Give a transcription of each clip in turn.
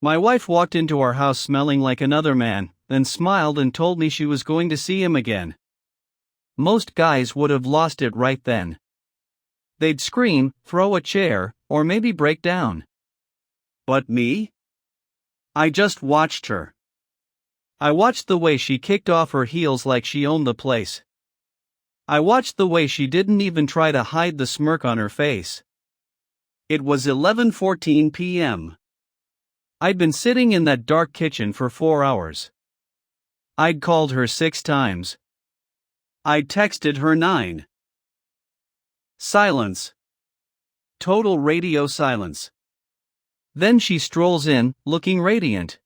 My wife walked into our house smelling like another man, then smiled and told me she was going to see him again. Most guys would have lost it right then. They'd scream, throw a chair, or maybe break down. But me? I just watched her. I watched the way she kicked off her heels like she owned the place. I watched the way she didn't even try to hide the smirk on her face. It was 11:14 p.m. I'd been sitting in that dark kitchen for 4 hours. I'd called her 6 times. I'd texted her 9. Silence. Total radio silence. Then she strolls in, looking radiant.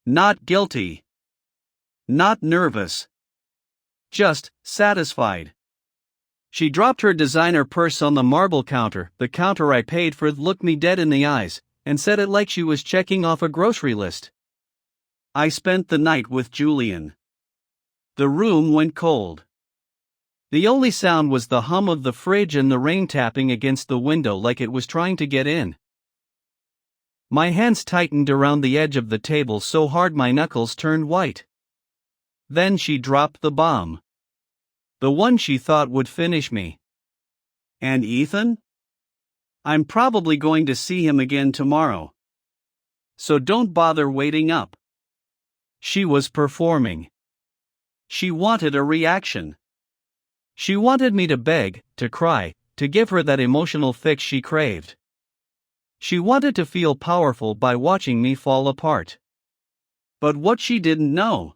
Not guilty. Not nervous. Just satisfied. She dropped her designer purse on the marble counter. The counter I paid for looked me dead in the eyes, and said it like she was checking off a grocery list. I spent the night with Julian. The room went cold. The only sound was the hum of the fridge and the rain tapping against the window like it was trying to get in. My hands tightened around the edge of the table so hard my knuckles turned white. Then she dropped the bomb. The one she thought would finish me. And Ethan? I'm probably going to see him again tomorrow. So don't bother waiting up. She was performing. She wanted a reaction. She wanted me to beg, to cry, to give her that emotional fix she craved. She wanted to feel powerful by watching me fall apart. But what she didn't know,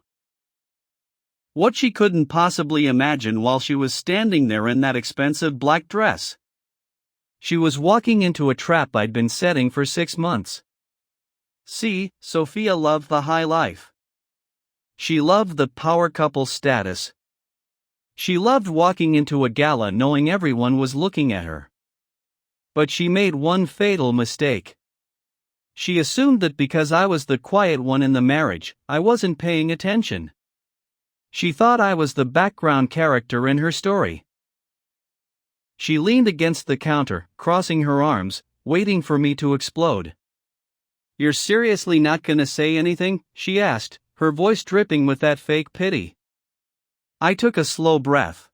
what she couldn't possibly imagine while she was standing there in that expensive black dress, she was walking into a trap I'd been setting for 6 months. See, Sophia loved the high life. She loved the power couple status. She loved walking into a gala knowing everyone was looking at her. But she made one fatal mistake. She assumed that because I was the quiet one in the marriage, I wasn't paying attention. She thought I was the background character in her story. She leaned against the counter, crossing her arms, waiting for me to explode. "You're seriously not gonna say anything?" she asked, her voice dripping with that fake pity. I took a slow breath.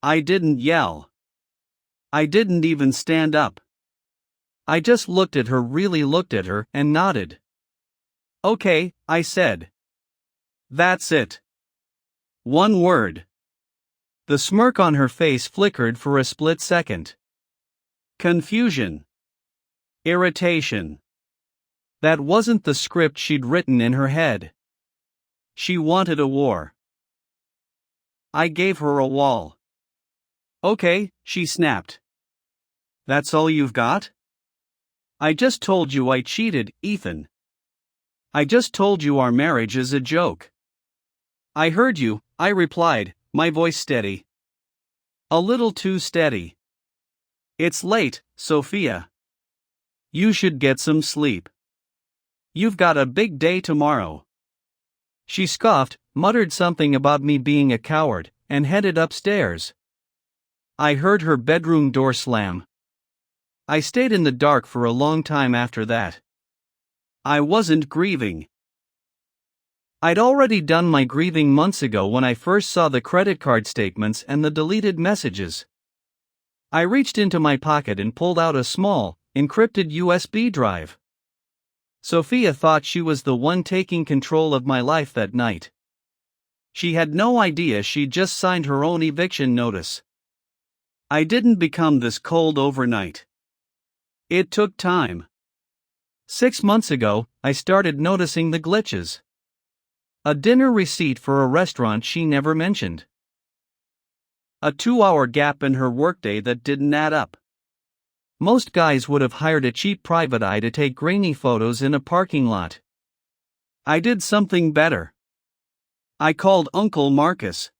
I didn't yell. I didn't even stand up. I just looked at her, really looked at her, and nodded. "Okay," I said. "That's it. One word." The smirk on her face flickered for a split second. Confusion. Irritation. That wasn't the script she'd written in her head. She wanted a war. I gave her a wall. "Okay," she snapped. "That's all you've got?" "I just told you I cheated, Ethan. I just told you our marriage is a joke." "I heard you," I replied, my voice steady. A little too steady. "It's late, Sophia. You should get some sleep. You've got a big day tomorrow." She scoffed, muttered something about me being a coward, and headed upstairs. I heard her bedroom door slam. I stayed in the dark for a long time after that. I wasn't grieving. I'd already done my grieving months ago when I first saw the credit card statements and the deleted messages. I reached into my pocket and pulled out a small, encrypted USB drive. Sophia thought she was the one taking control of my life that night. She had no idea she'd just signed her own eviction notice. I didn't become this cold overnight. It took time. 6 months ago, I started noticing the glitches. A dinner receipt for a restaurant she never mentioned. A 2-hour gap in her workday that didn't add up. Most guys would have hired a cheap private eye to take grainy photos in a parking lot. I did something better. I called Uncle Marcus.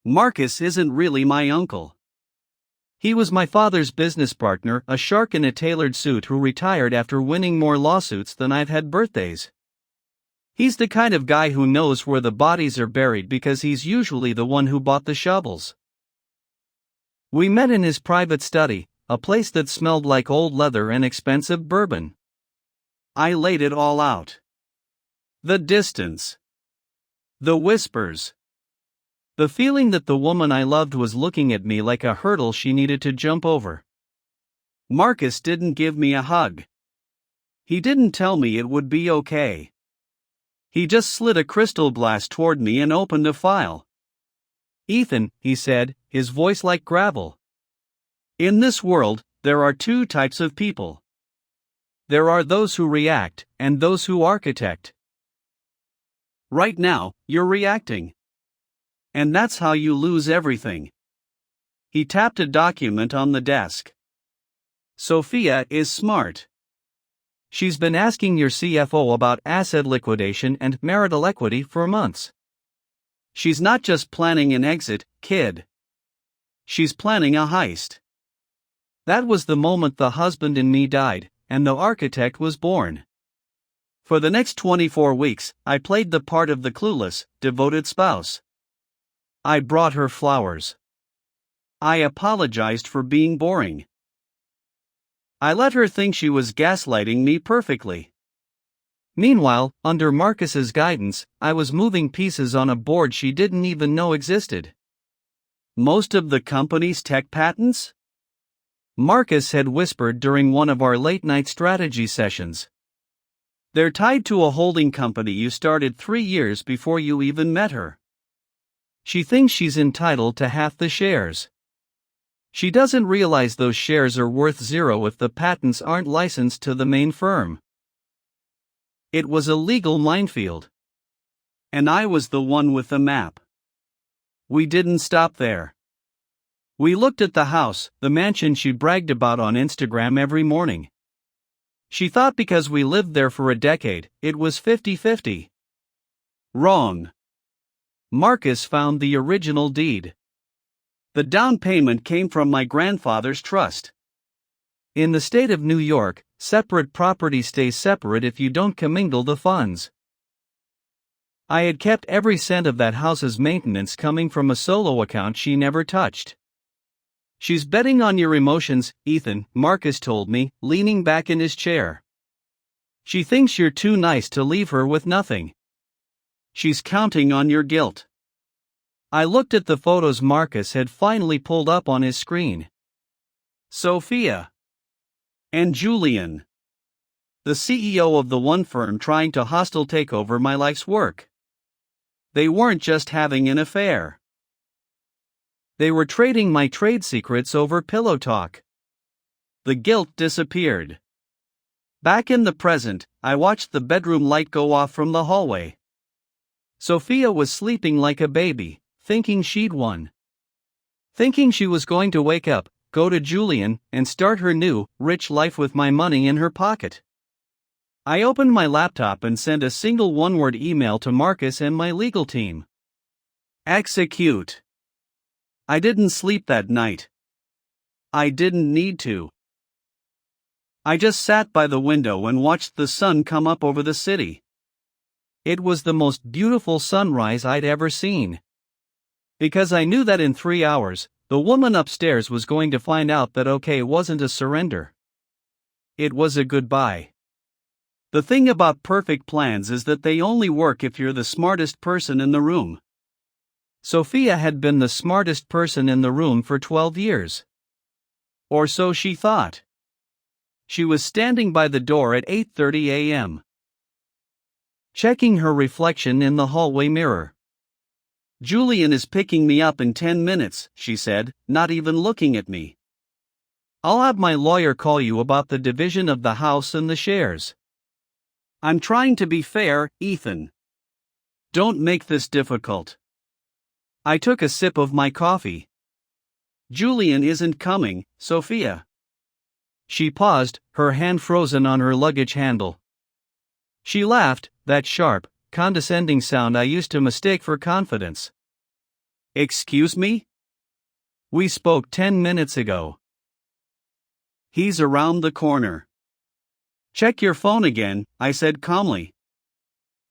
Marcus isn't really my uncle. He was my father's business partner, a shark in a tailored suit who retired after winning more lawsuits than I've had birthdays. He's the kind of guy who knows where the bodies are buried because he's usually the one who bought the shovels. We met in his private study, a place that smelled like old leather and expensive bourbon. I laid it all out. The distance. The whispers. The feeling that the woman I loved was looking at me like a hurdle she needed to jump over. Marcus didn't give me a hug. He didn't tell me it would be okay. He just slid a crystal glass toward me and opened a file. "Ethan," he said, his voice like gravel. "In this world, there are two types of people. There are those who react, and those who architect. Right now, you're reacting. And that's how you lose everything." He tapped a document on the desk. "Sophia is smart. She's been asking your CFO about asset liquidation and marital equity for months. She's not just planning an exit, kid. She's planning a heist." That was the moment the husband in me died, and the architect was born. For the next 24 weeks, I played the part of the clueless, devoted spouse. I brought her flowers. I apologized for being boring. I let her think she was gaslighting me perfectly. Meanwhile, under Marcus's guidance, I was moving pieces on a board she didn't even know existed. Most of the company's tech patents? Marcus had whispered during one of our late-night strategy sessions. They're tied to a holding company you started 3 years before you even met her. She thinks she's entitled to half the shares. She doesn't realize those shares are worth zero if the patents aren't licensed to the main firm. It was a legal minefield. And I was the one with the map. We didn't stop there. We looked at the house, the mansion she bragged about on Instagram every morning. She thought because we lived there for a decade, it was 50-50. Wrong. Marcus found the original deed. The down payment came from my grandfather's trust. In the state of New York, separate property stays separate if you don't commingle the funds. I had kept every cent of that house's maintenance coming from a solo account she never touched. "She's betting on your emotions, Ethan," Marcus told me, leaning back in his chair. "She thinks you're too nice to leave her with nothing. She's counting on your guilt." I looked at the photos Marcus had finally pulled up on his screen. Sophia. And Julian. The CEO of the one firm trying to hostile take over my life's work. They weren't just having an affair. They were trading my trade secrets over pillow talk. The guilt disappeared. Back in the present, I watched the bedroom light go off from the hallway. Sophia was sleeping like a baby, thinking she'd won. Thinking she was going to wake up, go to Julian, and start her new, rich life with my money in her pocket. I opened my laptop and sent a single one-word email to Marcus and my legal team. Execute. I didn't sleep that night. I didn't need to. I just sat by the window and watched the sun come up over the city. It was the most beautiful sunrise I'd ever seen. Because I knew that in 3 hours, the woman upstairs was going to find out that okay wasn't a surrender. It was a goodbye. The thing about perfect plans is that they only work if you're the smartest person in the room. Sophia had been the smartest person in the room for 12 years. Or so she thought. She was standing by the door at 8:30 a.m. checking her reflection in the hallway mirror. "Julian is picking me up in 10 minutes, she said, not even looking at me. "I'll have my lawyer call you about the division of the house and the shares." "I'm trying to be fair, Ethan. Don't make this difficult." I took a sip of my coffee. "Julian isn't coming, Sophia." She paused, her hand frozen on her luggage handle. She laughed, that sharp, condescending sound I used to mistake for confidence. "Excuse me? We spoke 10 minutes ago." "He's around the corner." "Check your phone again," I said calmly.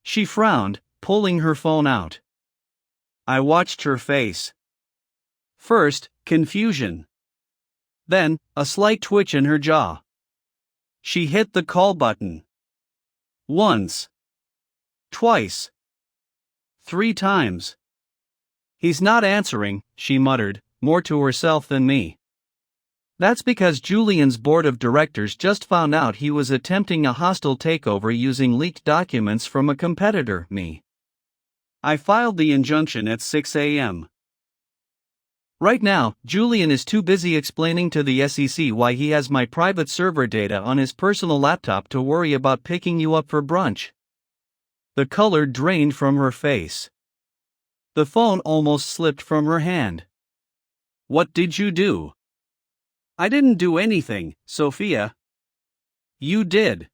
She frowned, pulling her phone out. I watched her face. First, confusion. Then, a slight twitch in her jaw. She hit the call button. Once. Twice. 3 times. He's not answering, she muttered, more to herself than me. That's because Julian's board of directors just found out he was attempting a hostile takeover using leaked documents from a competitor, me. I filed the injunction at 6 a.m. Right now, Julian is too busy explaining to the SEC why he has my private server data on his personal laptop to worry about picking you up for brunch. The color drained from her face. The phone almost slipped from her hand. What did you do? I didn't do anything, Sophia. You did.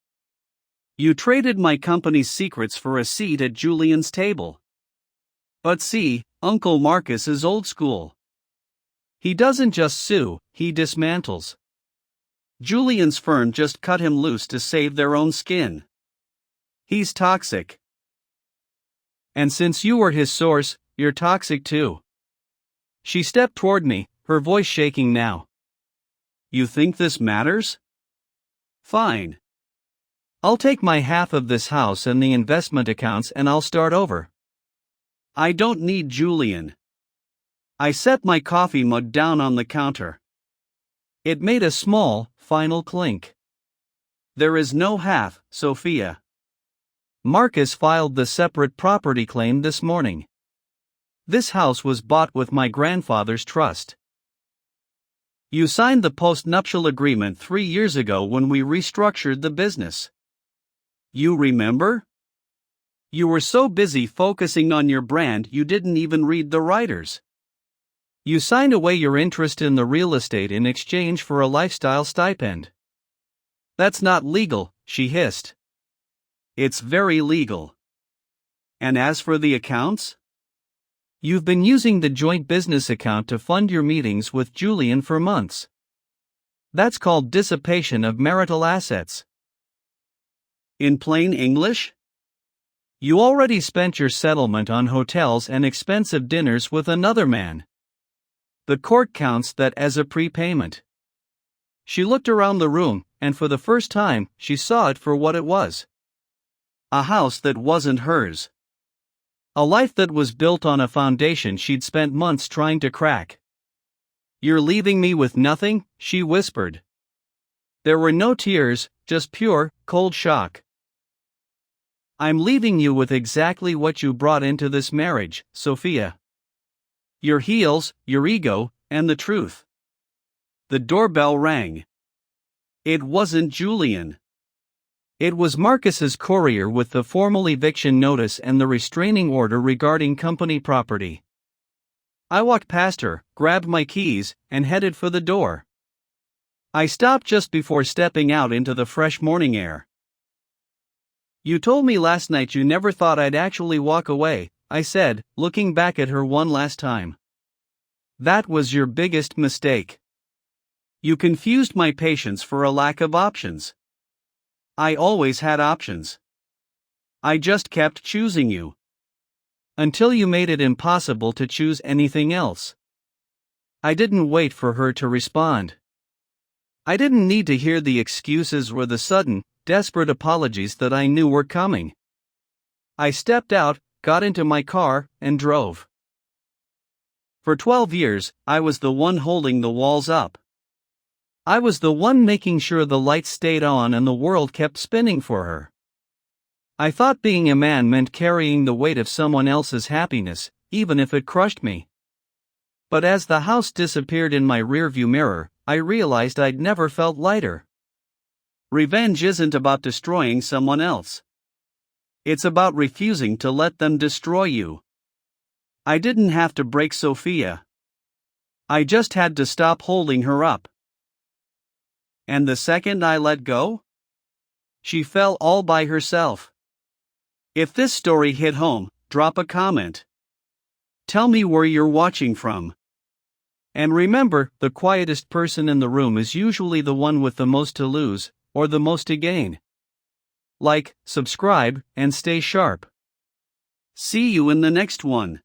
You traded my company's secrets for a seat at Julian's table. But see, Uncle Marcus is old school. He doesn't just sue, he dismantles. Julian's firm just cut him loose to save their own skin. He's toxic. And since you were his source, you're toxic too. She stepped toward me, her voice shaking now. You think this matters? Fine. I'll take my half of this house and the investment accounts and I'll start over. I don't need Julian. I set my coffee mug down on the counter. It made a small, final clink. There is no half, Sophia. Marcus filed the separate property claim this morning. This house was bought with my grandfather's trust. You signed the post-nuptial agreement 3 years ago when we restructured the business. You remember? You were so busy focusing on your brand you didn't even read the writers. You signed away your interest in the real estate in exchange for a lifestyle stipend. That's not legal, she hissed. It's very legal. And as for the accounts? You've been using the joint business account to fund your meetings with Julian for months. That's called dissipation of marital assets. In plain English? You already spent your settlement on hotels and expensive dinners with another man. The court counts that as a prepayment. She looked around the room, and for the first time, she saw it for what it was. A house that wasn't hers. A life that was built on a foundation she'd spent months trying to crack. You're leaving me with nothing, she whispered. There were no tears, just pure, cold shock. I'm leaving you with exactly what you brought into this marriage, Sophia. Your heels, your ego, and the truth. The doorbell rang. It wasn't Julian. It was Marcus's courier with the formal eviction notice and the restraining order regarding company property. I walked past her, grabbed my keys, and headed for the door. I stopped just before stepping out into the fresh morning air. You told me last night you never thought I'd actually walk away, I said, looking back at her one last time. That was your biggest mistake. You confused my patience for a lack of options. I always had options. I just kept choosing you. Until you made it impossible to choose anything else. I didn't wait for her to respond. I didn't need to hear the excuses or the sudden, desperate apologies that I knew were coming. I stepped out, got into my car, and drove. For 12 years, I was the one holding the walls up. I was the one making sure the lights stayed on and the world kept spinning for her. I thought being a man meant carrying the weight of someone else's happiness, even if it crushed me. But as the house disappeared in my rearview mirror, I realized I'd never felt lighter. Revenge isn't about destroying someone else. It's about refusing to let them destroy you. I didn't have to break Sophia. I just had to stop holding her up. And the second I let go, she fell all by herself. If this story hit home, drop a comment. Tell me where you're watching from. And remember, the quietest person in the room is usually the one with the most to lose, or the most to gain. Like, subscribe, and stay sharp. See you in the next one.